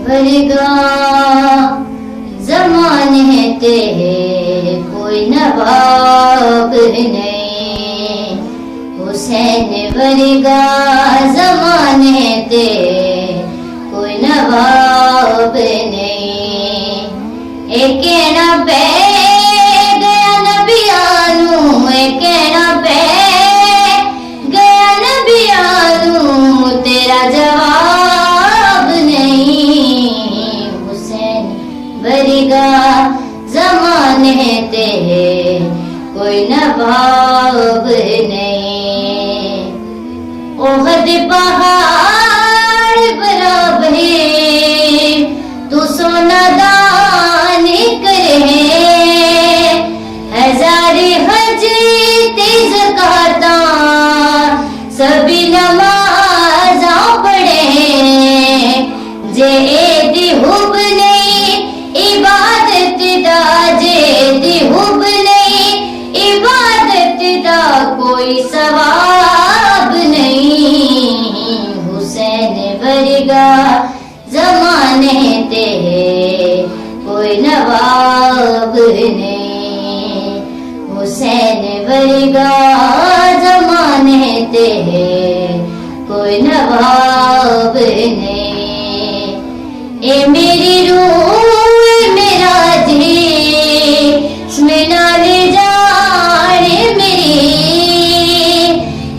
ورگا زمانے تے کوئی نواب نہیں، حسین ورگا زمانے تے کوئی نواب نہیں۔ اے کہنا پہ گیا نبیانوں، اے کہنا پہ گیا نبیانوں، تیرا جواب نہیں۔ حسین ورگا زمانے تے کوئی نواب نہیں۔ احد پہاڑ برابری تو سونا دان کرے، ہزار حج تیز زکاتاں سبھی نمازاں پڑھے، جے دی حب نہیں عبادت دا، جے دی حب نہیں عبادت دا کوئی ثواب نہیں۔ حسین ورگا زمانے تے کوئی نواب نہیں، حسین ورگا زمانے تے کوئی نواب نہیں۔ اے میری روح میرا جی میں نال جان میری،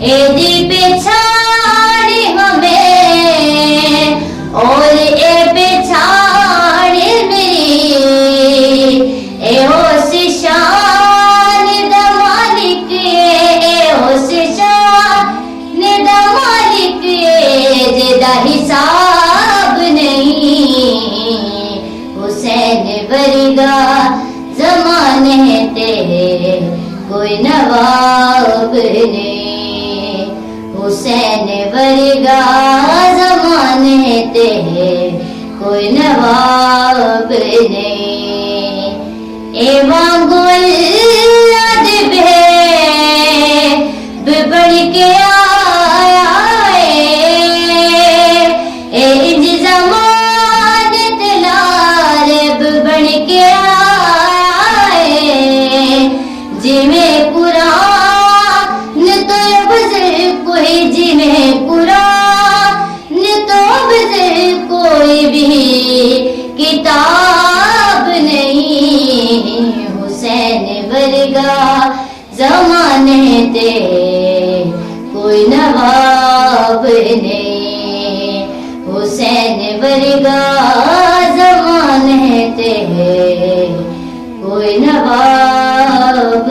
اے دی پہچان ہمیں اور اے پہچان میری، اے اس شان دا مالک اے اس شان دا مالک جدا حساب نہیں۔ حسین ورگا زمانے تے کوئی نواب نہیں، حسین ورگا زمانے تے کوئی نواب نہیں۔ اے وانگو اللہ دے بے بڑھ کے آیا اے انج زمانت لارب بڑھ کے آیا جی میں قرآن تو بزرگ کوئی، جی میں قرآن تو بزرگ کوئی بھی کتاب نہیں۔ حسین ورگا زمانے تے کوئی نواب نہیں، حسین ورگا زمانے تے کوئی نواب